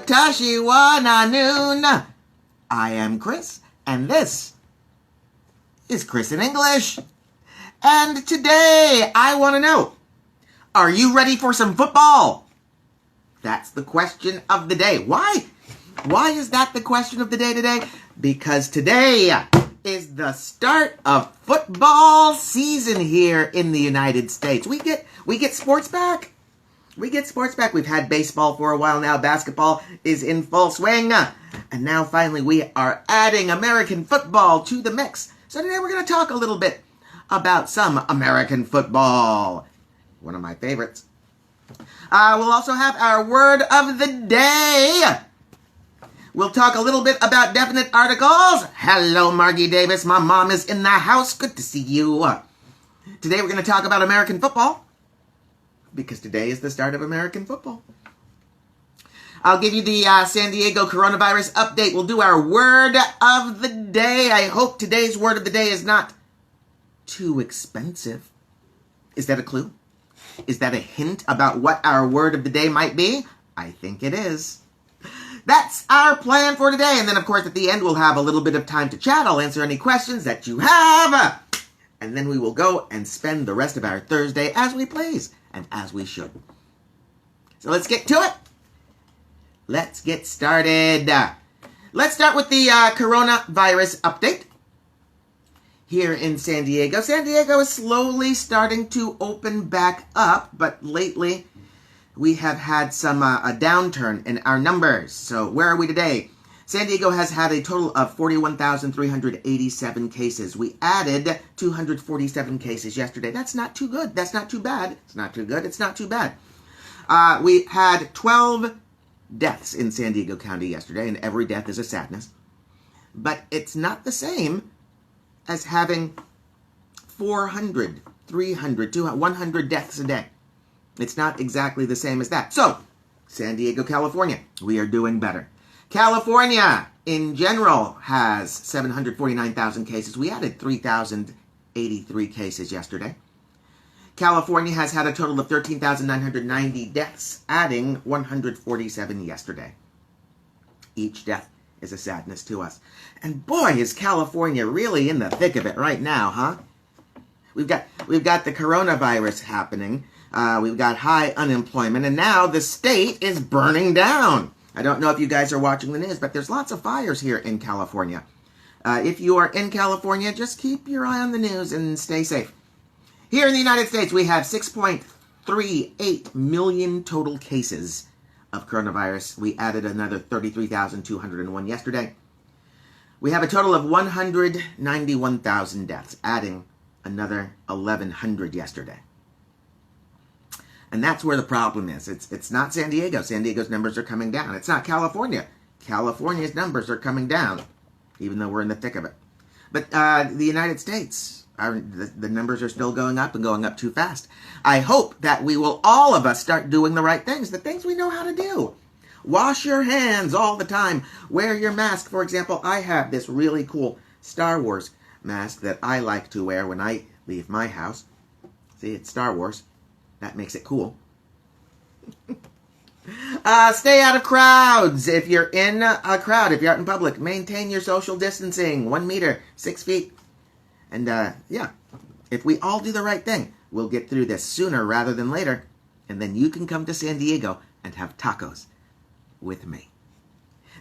Watashi wa Nanun. I am Chris, and this is Chris in English. And today, I want to know, are you ready for some football? That's the question of the day. Why? Why is that the question of the day today? Because today is the start of football season here in the United States. We get sports back. We get sports back. We've had baseball for a while now. Basketball is in full swing. And now finally we are adding American football to the mix. So today we're going to talk a little bit about some American football. One of my favorites. We'll also have our word of the day. We'll talk a little bit about definite articles. Hello, Margie Davis. My mom is in the house. Good to see you. Today we're going to talk about American football, because today is the start of American football. I'll give you the San Diego coronavirus update. We'll do our word of the day. I hope today's word of the day is not too expensive. Is that a clue? Is that a hint about what our word of the day might be? I think it is. That's our plan for today. And then, of course, at the end, we'll have a little bit of time to chat. I'll answer any questions that you have. And then we will go and spend the rest of our Thursday as we please and as we should. So let's get to it. Let's get started. Let's start with the coronavirus update here in San Diego. San Diego is slowly starting to open back up, but lately we have had some a downturn in our numbers. So where are we today? San Diego has had a total of 41,387 cases. We added 247 cases yesterday. That's not too good. That's not too bad. It's not too good. It's not too bad. We had 12 deaths in San Diego County yesterday, and every death is a sadness. But it's not the same as having 400, 300, 200, 100 deaths a day. It's not exactly the same as that. So, San Diego, California, we are doing better. California, in general, has 749,000 cases. We added 3,083 cases yesterday. California has had a total of 13,990 deaths, adding 147 yesterday. Each death is a sadness to us. And boy, is California really in the thick of it right now, huh? We've got the coronavirus happening. We've got high unemployment, and now the state is burning down. I don't know if you guys are watching the news, but there's lots of fires here in California. If you are in California, just keep your eye on the news and stay safe. Here in the United States, we have 6.38 million total cases of coronavirus. We added another 33,201 yesterday. We have a total of 191,000 deaths, adding another 1,100 yesterday. And that's where the problem is. It's not San Diego. San Diego's numbers are coming down. It's not California. California's numbers are coming down, even though we're in the thick of it. But the United States, the numbers are still going up and going up too fast. I hope that we will, all of us, start doing the right things, the things we know how to do. Wash your hands all the time. Wear your mask. For example, I have this really cool Star Wars mask that I like to wear when I leave my house. See, it's Star Wars. That makes it cool. Stay out of crowds. If you're in a crowd, if you're out in public, maintain your social distancing. 1 meter, 6 feet. And yeah, if we all do the right thing, we'll get through this sooner rather than later. And then you can come to San Diego and have tacos with me.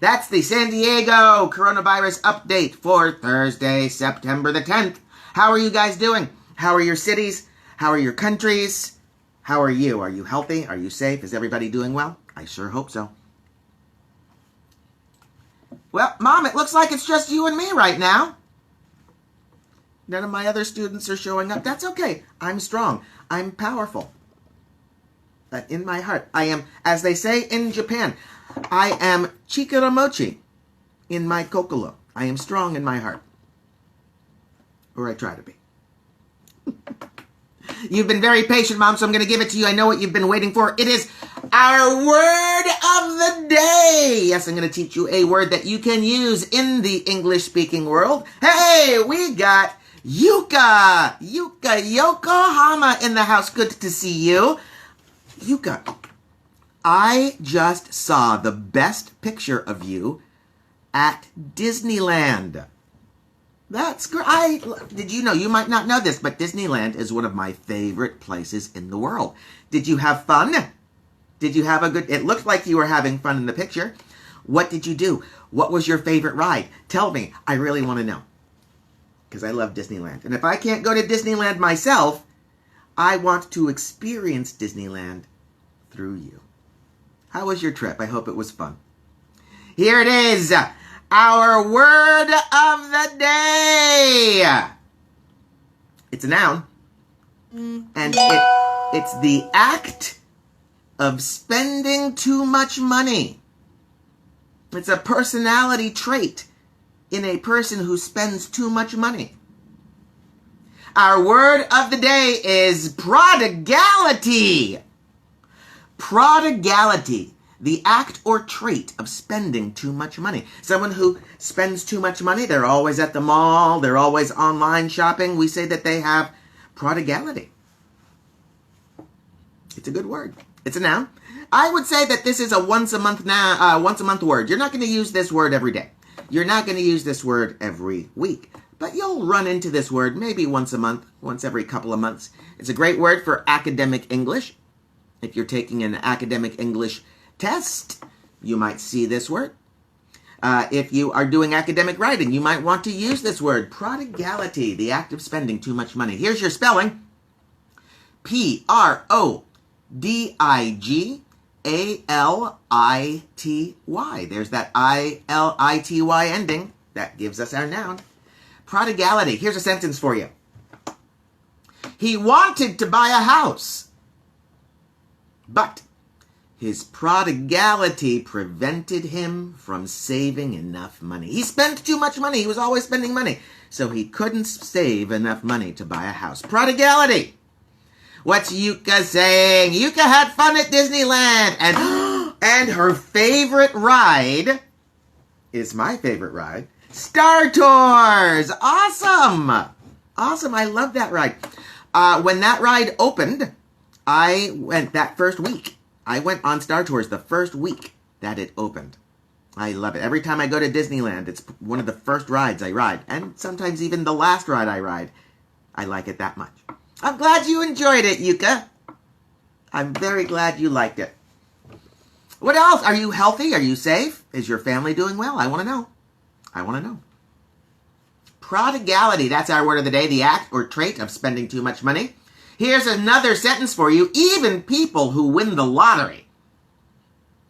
That's the San Diego coronavirus update for Thursday, September the 10th. How are you guys doing? How are your cities? How are your countries? How are you? Are you healthy? Are you safe? Is everybody doing well? I sure hope so. Well, Mom, it looks like it's just you and me right now. None of my other students are showing up. That's okay. I'm strong. I'm powerful. But in my heart, I am, as they say in Japan, I am chikaramochi in my kokoro. I am strong in my heart. Or I try to be. You've been very patient, Mom, so I'm going to give it to you. I know what you've been waiting for. It is our word of the day. Yes, I'm going to teach you a word that you can use in the English-speaking world. Hey, we got Yuka. Yuka Yokohama in the house. Good to see you. Yuka, I just saw the best picture of you at Disneyland. That's great. Did you know, you might not know this, but Disneyland is one of my favorite places in the world. Did you have fun? Did you have a good, it looked like you were having fun in the picture. What did you do? What was your favorite ride? Tell me. I really want to know. Because I love Disneyland. And if I can't go to Disneyland myself, I want to experience Disneyland through you. How was your trip? I hope it was fun. Here it is. Our word of the day. It's a noun. And it's the act of spending too much money. It's a personality trait in a person who spends too much money. Our word of the day is prodigality. Prodigality, the act or trait of spending too much money. Someone who spends too much money, they're always at the mall, they're always online shopping. We say that they have prodigality. It's a good word. It's a noun. I would say that this is a once a month word. You're not going to use this word every day. You're not going to use this word every week. But you'll run into this word maybe once a month, once every couple of months. It's a great word for academic English. If you're taking an academic English test, you might see this word. If you are doing academic writing, you might want to use this word. Prodigality, the act of spending too much money. Here's your spelling. P-R-O-D-I-G-A-L-I-T-Y. There's that I-L-I-T-Y ending. That gives us our noun. Prodigality. Here's a sentence for you. He wanted to buy a house, but his prodigality prevented him from saving enough money. He spent too much money. He was always spending money, so he couldn't save enough money to buy a house. Prodigality. What's Yuka saying? Yuka had fun at Disneyland, and her favorite ride is my favorite ride, Star Tours. Awesome. Awesome. I love that ride. When that ride opened, I went that first week. I went on Star Tours the first week that it opened. I love it. Every time I go to Disneyland, it's one of the first rides I ride, and sometimes even the last ride I ride. I like it that much. I'm glad you enjoyed it, Yuka. I'm very glad you liked it. What else? Are you healthy? Are you safe? Is your family doing well? I want to know. I want to know. Prodigality, that's our word of the day, the act or trait of spending too much money. Here's another sentence for you. Even people who win the lottery,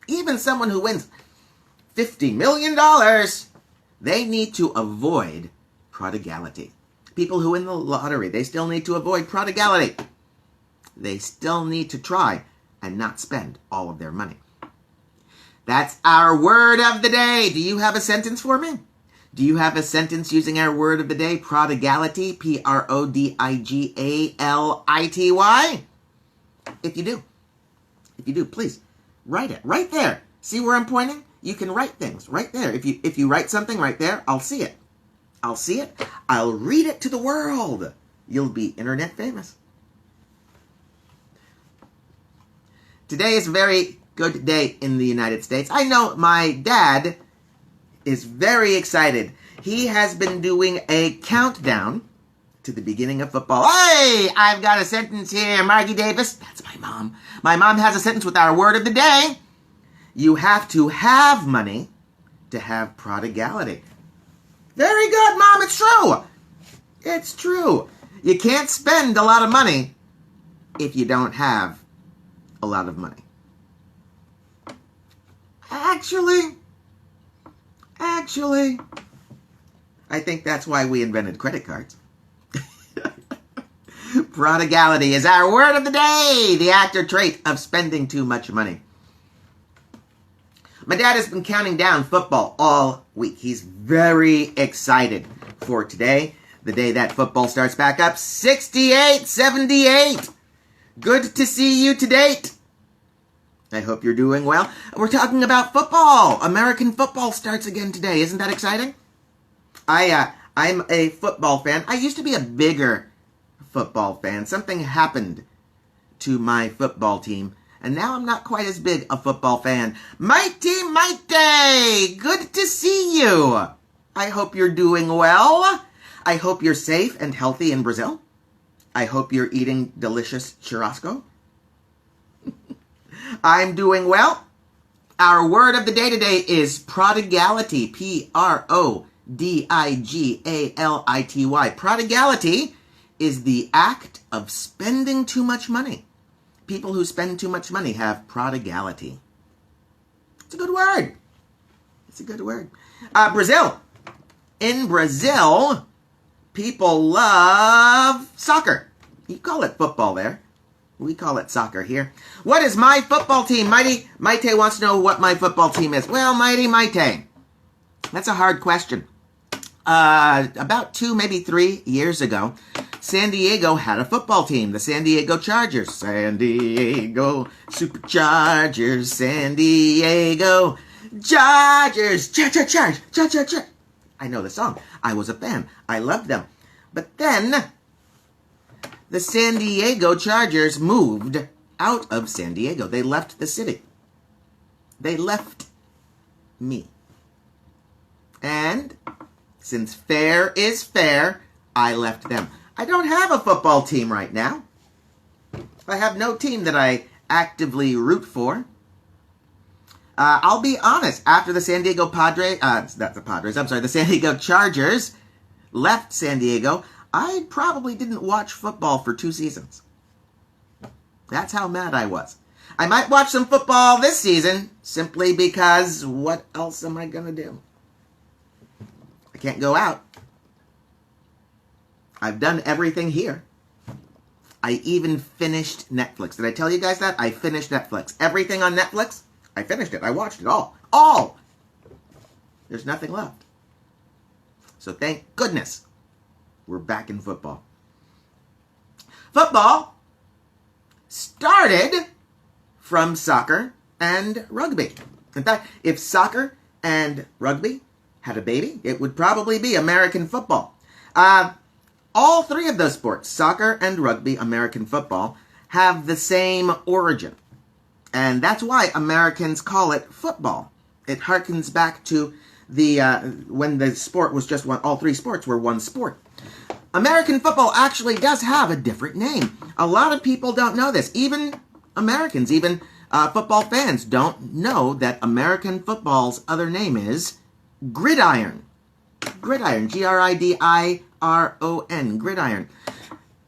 even someone who wins $50 million, they need to avoid prodigality. People who win the lottery, they still need to avoid prodigality. They still need to try and not spend all of their money. That's our word of the day. Do you have a sentence for me? Do you have a sentence using our word of the day, prodigality, P-R-O-D-I-G-A-L-I-T-Y? If you do, please write it right there. See where I'm pointing? You can write things right there. If you write something right there, I'll see it. I'll see it. I'll read it to the world. You'll be internet famous. Today is a very good day in the United States. I know my dad is very excited. He has been doing a countdown to the beginning of football. Hey, I've got a sentence here. Margie Davis, that's my mom. My mom has a sentence with our word of the day. You have to have money to have prodigality. Very good, Mom. It's true. It's true. You can't spend a lot of money if you don't have a lot of money. Actually, I think that's why we invented credit cards. Prodigality is our word of the day, the act or trait of spending too much money. My dad has been counting down football all week. He's very excited for today, the day that football starts back up. 68-78. Good to see you to date. I hope you're doing well. We're talking about football. American football starts again today. Isn't that exciting? I'm a football fan. I used to be a bigger football fan. Something happened to my football team, And now I'm not quite as big a football fan. Mighty, mighty! Good to see you! I hope you're doing well. I hope you're safe and healthy in Brazil. I hope you're eating delicious churrasco. I'm doing well. Our word of the day today is prodigality. Prodigality. Prodigality is the act of spending too much money. People who spend too much money have prodigality. It's a good word. It's a good word. Brazil. In Brazil, people love soccer. You call it football there. We call it soccer here. What is my football team? Mighty Maite wants to know what my football team is. Well, Mighty Maite, that's a hard question. About 2, maybe 3 years ago, San Diego had a football team, the San Diego Chargers. San Diego Superchargers, San Diego Chargers. Charge. I know the song. I was a fan. I loved them. But then the San Diego Chargers moved out of San Diego. They left the city. They left me. And since fair is fair, I left them. I don't have a football team right now. I have no team that I actively root for. I'll be honest, after the San Diego the San Diego Chargers left San Diego, I probably didn't watch football for 2 seasons. That's how mad I was. I might watch some football this season, simply because what else am I going to do? I can't go out. I've done everything here. I even finished Netflix. Did I tell you guys that? I finished Netflix. Everything on Netflix, I finished it. I watched it all. All! There's nothing left. So thank goodness we're back in football. Football started from soccer and rugby. In fact, if soccer and rugby had a baby, it would probably be American football. All 3 of those sports, soccer and rugby, American football, have the same origin. And that's why Americans call it football. It harkens back to the when the sport was just one, all 3 sports were one sport. American football actually does have a different name. A lot of people don't know this. Even Americans, even football fans don't know that American football's other name is gridiron. Gridiron, Gridiron, gridiron.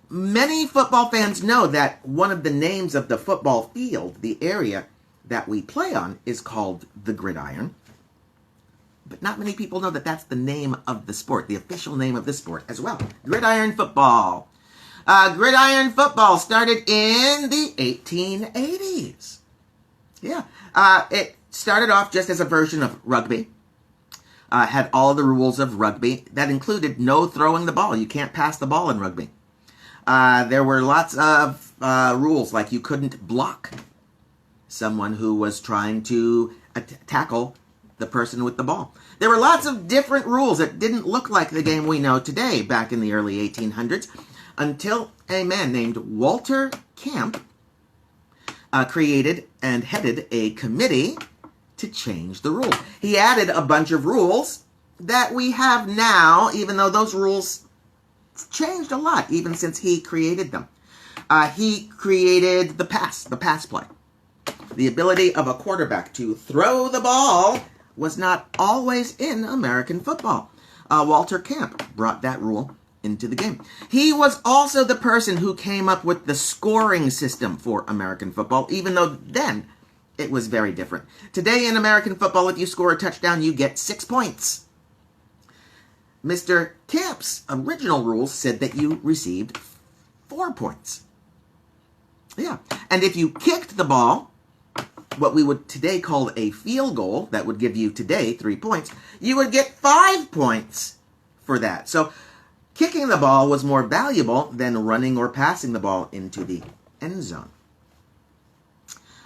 Many football fans know that one of the names of the football field, the area that we play on, is called the gridiron. But not many people know that that's the name of the sport, the official name of the sport as well. Gridiron football. Gridiron football started in the 1880s. Yeah. It started off just as a version of rugby. Had all the rules of rugby. That included no throwing the ball. You can't pass the ball in rugby. There were lots of rules, like you couldn't block someone who was trying to tackle the person with the ball. There were lots of different rules that didn't look like the game we know today back in the early 1800s until a man named Walter Camp created and headed a committee to change the rules. He added a bunch of rules that we have now, even though those rules changed a lot even since he created them. He created the pass play. The ability of a quarterback to throw the ball was not always in American football. Walter Camp brought that rule into the game. He was also the person who came up with the scoring system for American football, even though then it was very different. Today in American football, if you score a touchdown, you get 6 points. Mr. Camp's original rules said that you received 4 points. Yeah, and if you kicked the ball, what we would today call a field goal, that would give you today 3 points, you would get 5 points for that. So kicking the ball was more valuable than running or passing the ball into the end zone.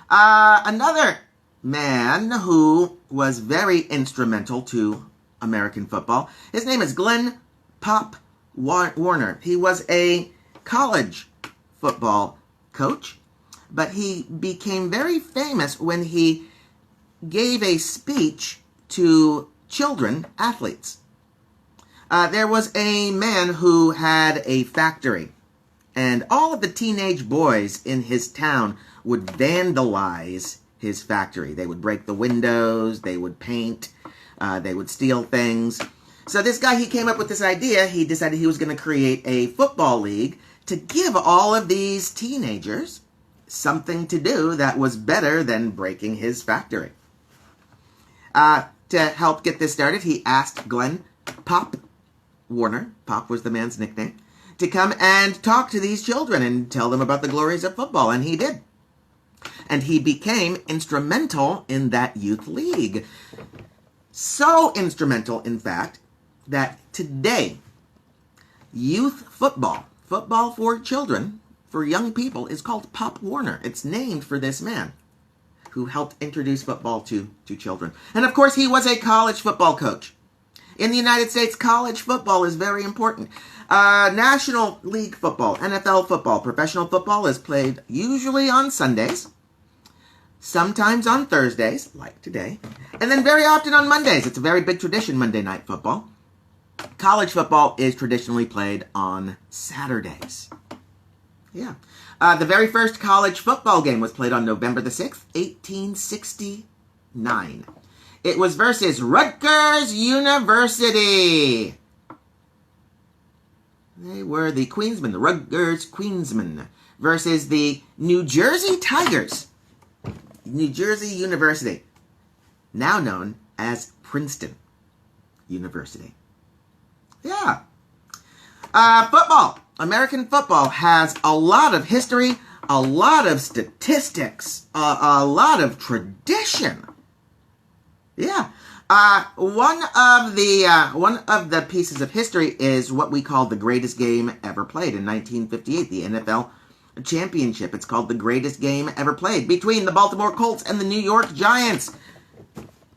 Another man who was very instrumental to American football, his name is Glenn Pop Warner. He was a college football coach. but he became very famous when he gave a speech to children athletes. There was a man who had a factory, and all of the teenage boys in his town would vandalize his factory. They would break the windows, they would paint, they would steal things. So this guy, he came up with this idea. He decided he was going to create a football league to give all of these teenagers something to do that was better than breaking his factory. To help get this started, he asked Glenn Pop Warner, Pop was the man's nickname, to come and talk to these children and tell them about the glories of football, and he did. And he became instrumental in that youth league. So instrumental, in fact, that today, youth football for children, for young people, is called Pop Warner. It's named for this man who helped introduce football to children. And of course, he was a college football coach. In the United States, college football is very important. National League football, NFL football, professional football is played usually on Sundays, sometimes on Thursdays, like today, and then very often on Mondays. It's a very big tradition, Monday Night Football. College football is traditionally played on Saturdays. Yeah. The very first college football game was played on November the 6th, 1869. It was versus Rutgers University. They were the Queensmen, the Rutgers Queensmen, versus the New Jersey Tigers. New Jersey University, now known as Princeton University. Yeah. Football. American football has a lot of history, a lot of statistics, a lot of tradition. Yeah. One of the pieces of history is what we call the greatest game ever played in 1958, the NFL championship. It's called the greatest game ever played between the Baltimore Colts and the New York Giants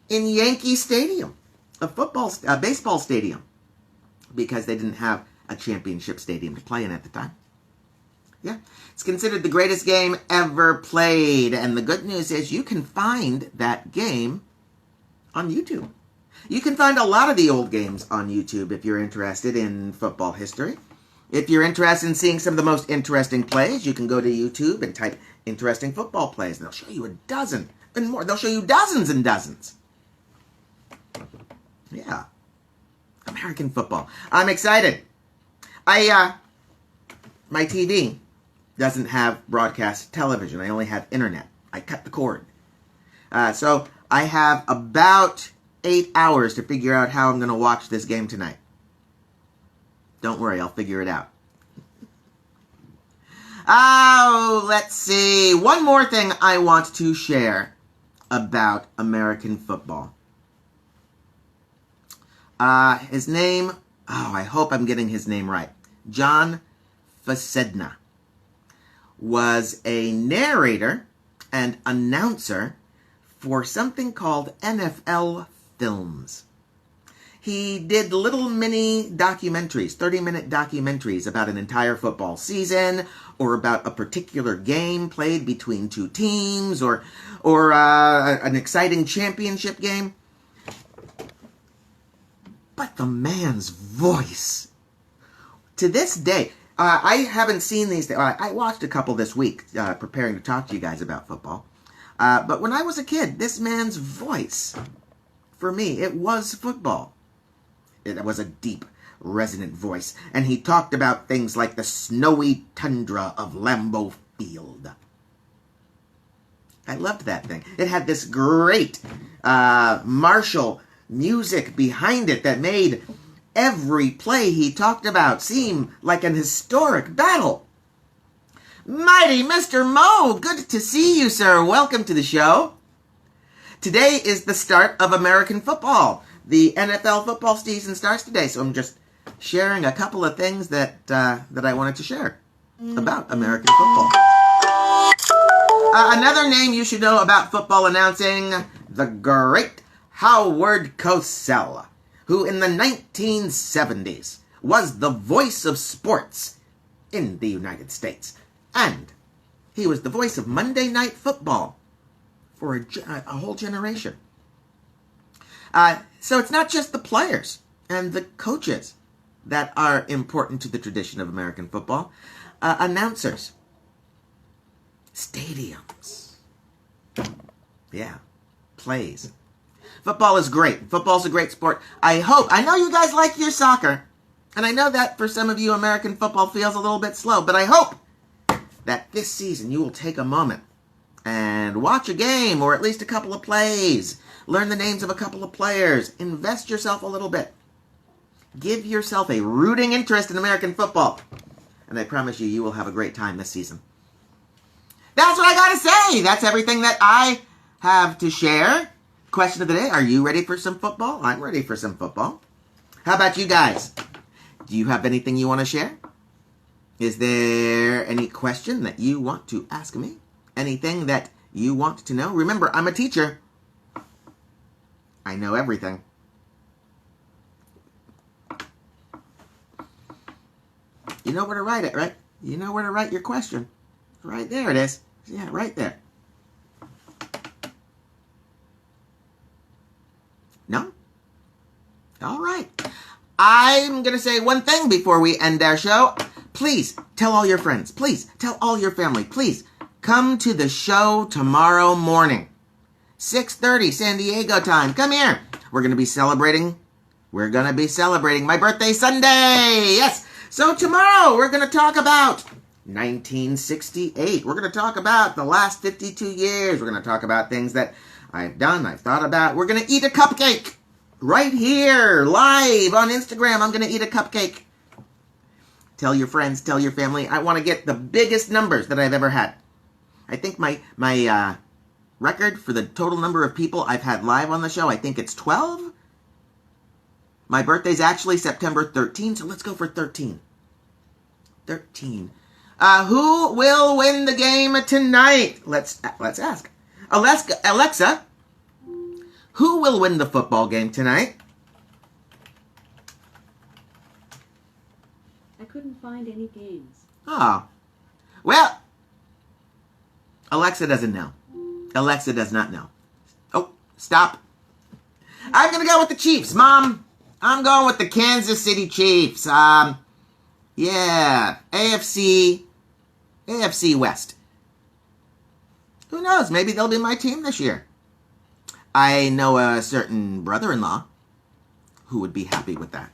in Yankee Stadium, a baseball stadium, because they didn't have a championship stadium to play in at the time. Yeah, it's considered the greatest game ever played, and the good news is you can find that game on YouTube. You can find a lot of the old games on YouTube if you're interested in football history. If you're interested in seeing some of the most interesting plays, you can go to YouTube and type interesting football plays, and they'll show you a dozen and more. They'll show you dozens and dozens. Yeah. American football. I'm excited. My TV doesn't have broadcast television. I only have internet. I cut the cord. So I have about 8 hours to figure out how I'm going to watch this game tonight. Don't worry, I'll figure it out. Oh, let's see. One more thing I want to share about American football. His name, I hope I'm getting his name right. John Facedna was a narrator and announcer for something called NFL Films. He did little mini documentaries, 30-minute documentaries about an entire football season, or about a particular game played between two teams, or an exciting championship game. But the man's voice, to this day, I haven't seen these. I watched a couple this week, preparing to talk to you guys about football. But when I was a kid, this man's voice, for me, it was football. It was a deep, resonant voice, and he talked about things like the snowy tundra of Lambeau Field. I loved that thing. It had this great martial music behind it that made every play he talked about seem like an historic battle. Mighty Mr. Mo, good to see you, sir. Welcome to the show. Today is the start of American football. The NFL football season starts today, so I'm just sharing a couple of things that I wanted to share about American football. Another name you should know about football announcing, the great Howard Cosell, who in the 1970s was the voice of sports in the United States and He was the voice of Monday Night Football for a whole generation. So it's not just the players and the coaches that are important to the tradition of American football. Announcers. Stadiums. Yeah. Plays. Football is great. Football's a great sport. I know you guys like your soccer. And I know that for some of you, American football feels a little bit slow. But I hope that this season you will take a moment and watch a game or at least a couple of plays. Learn the names of a couple of players. Invest yourself a little bit. Give yourself a rooting interest in American football. And I promise you, you will have a great time this season. That's what I got to say. That's everything that I have to share. Question of the day, are you ready for some football? I'm ready for some football. How about you guys? Do you have anything you want to share? Is there any question that you want to ask me? Anything that you want to know? Remember, I'm a teacher. I know everything. You know where to write it, right? You know where to write your question. Right there it is. Yeah, right there. No? All right. I'm going to say one thing before we end our show. Please tell all your friends. Please tell all your family. Please come to the show tomorrow morning. 6:30 San Diego time. Come here. We're going to be celebrating. My birthday Sunday. Yes. So tomorrow we're going to talk about 1968. We're going to talk about the last 52 years. We're going to talk about things that I've done, I've thought about. We're going to eat a cupcake right here, live on Instagram. I'm going to eat a cupcake. Tell your friends, tell your family. I want to get the biggest numbers that I've ever had. I think my record for the total number of people I've had live on the show, I think it's 12. My birthday's actually September 13, so let's go for 13. 13. Who will win the game tonight? Let's ask. Alexa, who will win the football game tonight? I couldn't find any games. Oh. Well, Alexa doesn't know. Alexa does not know. Oh, stop. I'm going to go with the Chiefs, Mom. I'm going with the Kansas City Chiefs. Yeah, AFC West. Who knows? Maybe they'll be my team this year. I know a certain brother-in-law who would be happy with that.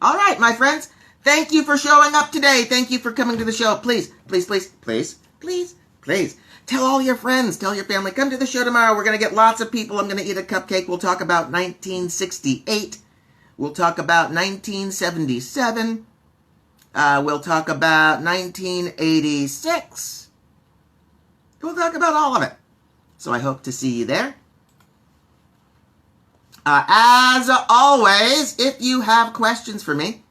All right, my friends. Thank you for showing up today. Thank you for coming to the show. Please, please, please, please, please, please. Tell all your friends, tell your family, come to the show tomorrow. We're going to get lots of people. I'm going to eat a cupcake. We'll talk about 1968. We'll talk about 1977. We'll talk about 1986. We'll talk about all of it. So I hope to see you there. As always, if you have questions for me,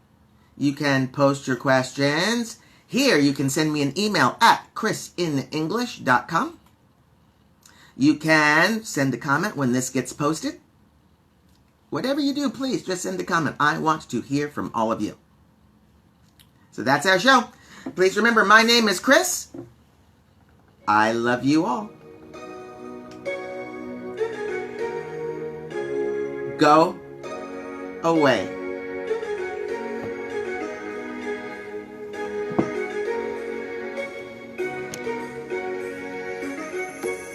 you can post your questions here. You can send me an email at ChrisinEnglish.com. You can send a comment when this gets posted. Whatever you do, please just send a comment. I want to hear from all of you. So that's our show. Please remember, my name is Chris. I love you all. Go away.